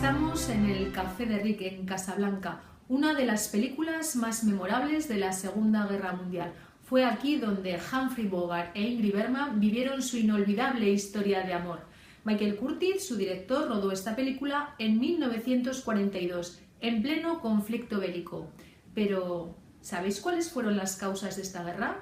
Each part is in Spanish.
Estamos en el Café de Rick en Casablanca, una de las películas más memorables de la Segunda Guerra Mundial. Fue aquí donde Humphrey Bogart e Ingrid Bergman vivieron su inolvidable historia de amor. Michael Curtiz, su director, rodó esta película en 1942, en pleno conflicto bélico. Pero, ¿sabéis cuáles fueron las causas de esta guerra?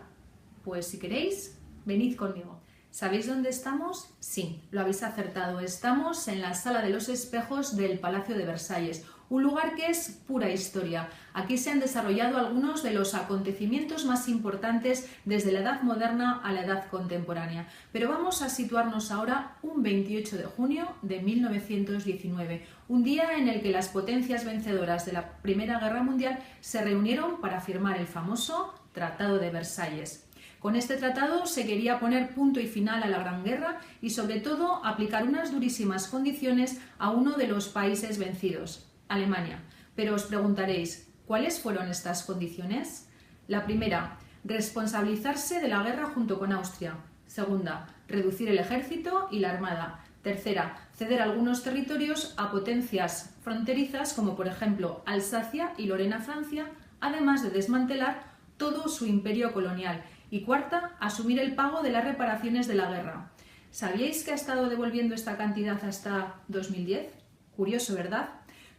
Pues si queréis, venid conmigo. ¿Sabéis dónde estamos? Sí, lo habéis acertado. Estamos en la Sala de los Espejos del Palacio de Versalles, un lugar que es pura historia. Aquí se han desarrollado algunos de los acontecimientos más importantes desde la Edad Moderna a la Edad Contemporánea. Pero vamos a situarnos ahora un 28 de junio de 1919, un día en el que las potencias vencedoras de la Primera Guerra Mundial se reunieron para firmar el famoso Tratado de Versalles. Con este tratado se quería poner punto y final a la Gran Guerra y, sobre todo, aplicar unas durísimas condiciones a uno de los países vencidos, Alemania. Pero os preguntaréis, ¿cuáles fueron estas condiciones? La primera, responsabilizarse de la guerra junto con Austria. Segunda, reducir el ejército y la armada. Tercera, ceder algunos territorios a potencias fronterizas como por ejemplo Alsacia y Lorena, Francia, además de desmantelar todo su imperio colonial. Y cuarta, asumir el pago de las reparaciones de la guerra. ¿Sabíais que ha estado devolviendo esta cantidad hasta 2010? Curioso, ¿verdad?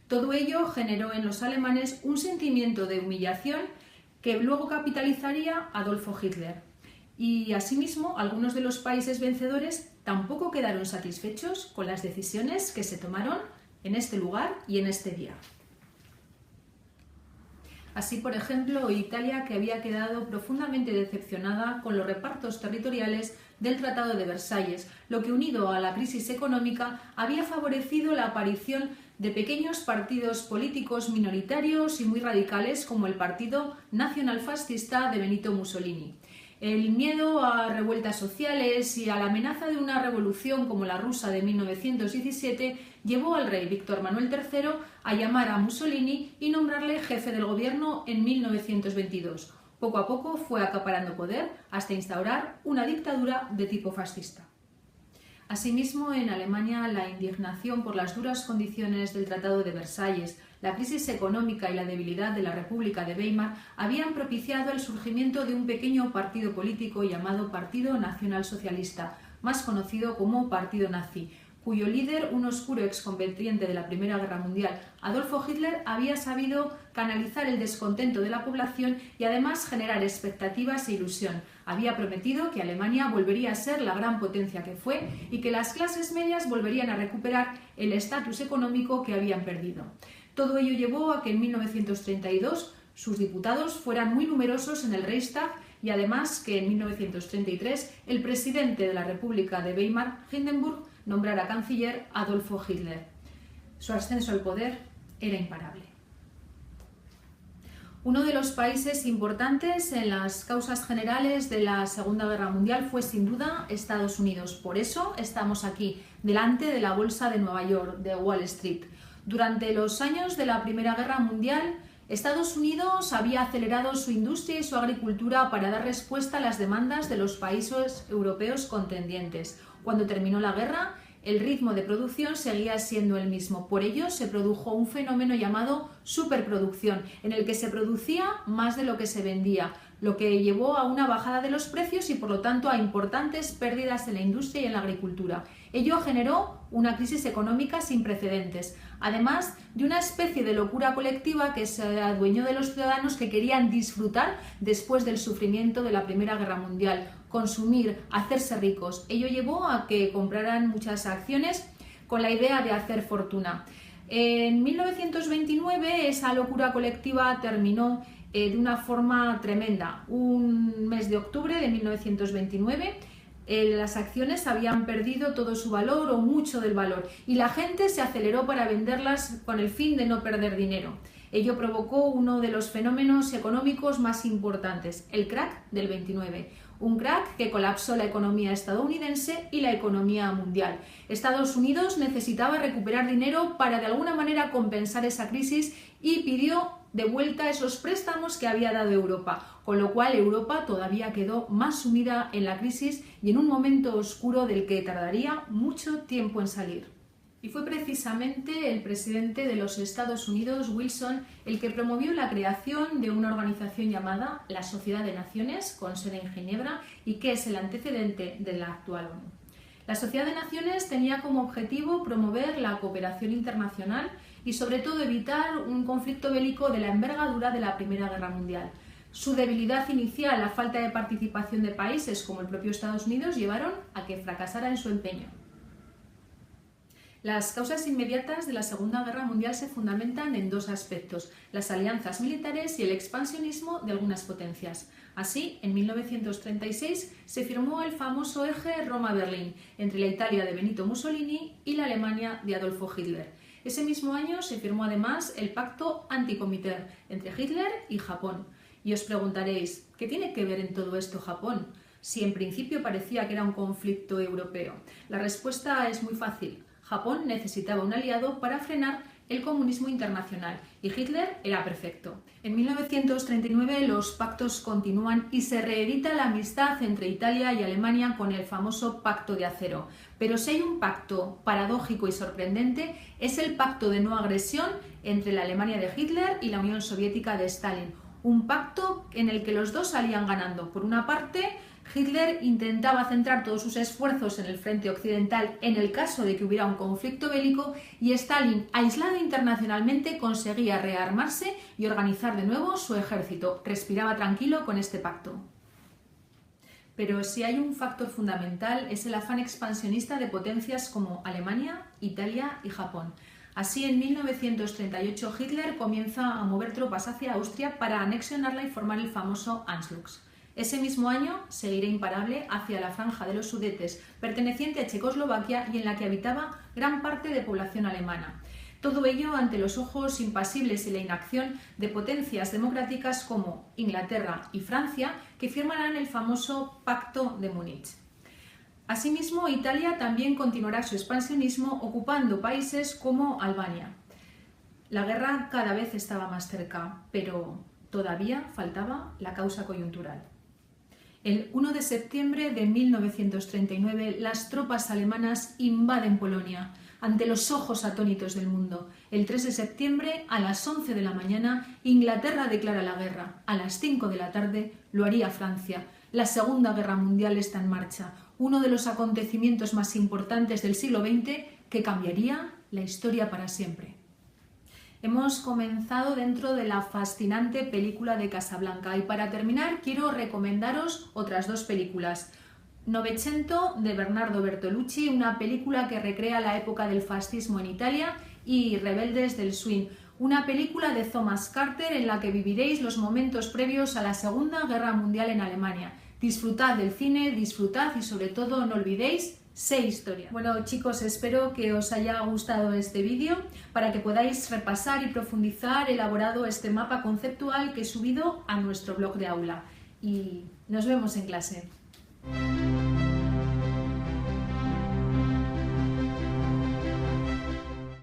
Todo ello generó en los alemanes un sentimiento de humillación que luego capitalizaría Adolfo Hitler. Y asimismo, algunos de los países vencedores tampoco quedaron satisfechos con las decisiones que se tomaron en este lugar y en este día. Así, por ejemplo, Italia, que había quedado profundamente decepcionada con los repartos territoriales del Tratado de Versalles, lo que, unido a la crisis económica, había favorecido la aparición de pequeños partidos políticos minoritarios y muy radicales como el Partido Nacionalfascista de Benito Mussolini. El miedo a revueltas sociales y a la amenaza de una revolución como la rusa de 1917 llevó al rey Víctor Manuel III a llamar a Mussolini y nombrarle jefe del gobierno en 1922. Poco a poco fue acaparando poder hasta instaurar una dictadura de tipo fascista. Asimismo, en Alemania, la indignación por las duras condiciones del Tratado de Versalles, la crisis económica y la debilidad de la República de Weimar habían propiciado el surgimiento de un pequeño partido político llamado Partido Nacional Socialista, más conocido como Partido Nazi, cuyo líder, un oscuro excombatiente de la Primera Guerra Mundial, Adolfo Hitler, había sabido canalizar el descontento de la población y además generar expectativas e ilusión. Había prometido que Alemania volvería a ser la gran potencia que fue y que las clases medias volverían a recuperar el estatus económico que habían perdido. Todo ello llevó a que en 1932 sus diputados fueran muy numerosos en el Reichstag y además que en 1933 el presidente de la República de Weimar, Hindenburg, nombrara canciller Adolfo Hitler. Su ascenso al poder era imparable. Uno de los países importantes en las causas generales de la Segunda Guerra Mundial fue sin duda Estados Unidos. Por eso estamos aquí, delante de la Bolsa de Nueva York, de Wall Street. Durante los años de la Primera Guerra Mundial, Estados Unidos había acelerado su industria y su agricultura para dar respuesta a las demandas de los países europeos contendientes. Cuando terminó la guerra, el ritmo de producción seguía siendo el mismo. Por ello, se produjo un fenómeno llamado superproducción, en el que se producía más de lo que se vendía, lo que llevó a una bajada de los precios y, por lo tanto, a importantes pérdidas en la industria y en la agricultura. Ello generó una crisis económica sin precedentes, además de una especie de locura colectiva que se adueñó de los ciudadanos que querían disfrutar después del sufrimiento de la Primera Guerra Mundial, consumir, hacerse ricos. Ello llevó a que compraran muchas acciones con la idea de hacer fortuna. En 1929 esa locura colectiva terminó de una forma tremenda. Un mes de octubre de 1929 las acciones habían perdido todo su valor o mucho del valor y la gente se aceleró para venderlas con el fin de no perder dinero. Ello provocó uno de los fenómenos económicos más importantes, el crack del 29. Un crack que colapsó la economía estadounidense y la economía mundial. Estados Unidos necesitaba recuperar dinero para de alguna manera compensar esa crisis y pidió de vuelta esos préstamos que había dado Europa, con lo cual Europa todavía quedó más sumida en la crisis y en un momento oscuro del que tardaría mucho tiempo en salir. Y fue precisamente el presidente de los Estados Unidos, Wilson, el que promovió la creación de una organización llamada la Sociedad de Naciones, con sede en Ginebra, y que es el antecedente de la actual ONU. La Sociedad de Naciones tenía como objetivo promover la cooperación internacional y sobre todo evitar un conflicto bélico de la envergadura de la Primera Guerra Mundial. Su debilidad inicial, la falta de participación de países como el propio Estados Unidos, llevaron a que fracasara en su empeño. Las causas inmediatas de la Segunda Guerra Mundial se fundamentan en dos aspectos: las alianzas militares y el expansionismo de algunas potencias. Así, en 1936 se firmó el famoso eje Roma-Berlín entre la Italia de Benito Mussolini y la Alemania de Adolfo Hitler. Ese mismo año se firmó además el pacto Anticomintern entre Hitler y Japón. Y os preguntaréis, ¿qué tiene que ver en todo esto Japón? Si en principio parecía que era un conflicto europeo. La respuesta es muy fácil. Japón necesitaba un aliado para frenar el comunismo internacional y Hitler era perfecto. En 1939 los pactos continúan y se reedita la amistad entre Italia y Alemania con el famoso Pacto de Acero. Pero si hay un pacto paradójico y sorprendente, es el Pacto de No Agresión entre la Alemania de Hitler y la Unión Soviética de Stalin. Un pacto en el que los dos salían ganando. Por una parte, Hitler intentaba centrar todos sus esfuerzos en el frente occidental en el caso de que hubiera un conflicto bélico, y Stalin, aislado internacionalmente, conseguía rearmarse y organizar de nuevo su ejército. Respiraba tranquilo con este pacto. Pero si hay un factor fundamental es el afán expansionista de potencias como Alemania, Italia y Japón. Así, en 1938 Hitler comienza a mover tropas hacia Austria para anexionarla y formar el famoso Anschluss. Ese mismo año seguirá imparable hacia la franja de los Sudetes, perteneciente a Checoslovaquia y en la que habitaba gran parte de población alemana. Todo ello ante los ojos impasibles y la inacción de potencias democráticas como Inglaterra y Francia, que firmarán el famoso Pacto de Múnich. Asimismo, Italia también continuará su expansionismo ocupando países como Albania. La guerra cada vez estaba más cerca, pero todavía faltaba la causa coyuntural. El 1 de septiembre de 1939, las tropas alemanas invaden Polonia, ante los ojos atónitos del mundo. El 3 de septiembre, a las 11 de la mañana, Inglaterra declara la guerra. A las 5 de la tarde lo haría Francia. La Segunda Guerra Mundial está en marcha, uno de los acontecimientos más importantes del siglo XX que cambiaría la historia para siempre. Hemos comenzado dentro de la fascinante película de Casablanca y para terminar quiero recomendaros otras dos películas. Novecento de Bernardo Bertolucci, una película que recrea la época del fascismo en Italia, y Rebeldes del Swing, una película de Thomas Carter en la que viviréis los momentos previos a la Segunda Guerra Mundial en Alemania. Disfrutad del cine, disfrutad y sobre todo no olvidéis: sé historia. Bueno chicos, espero que os haya gustado este vídeo para que podáis repasar y profundizar elaborado este mapa conceptual que he subido a nuestro blog de aula. Y nos vemos en clase.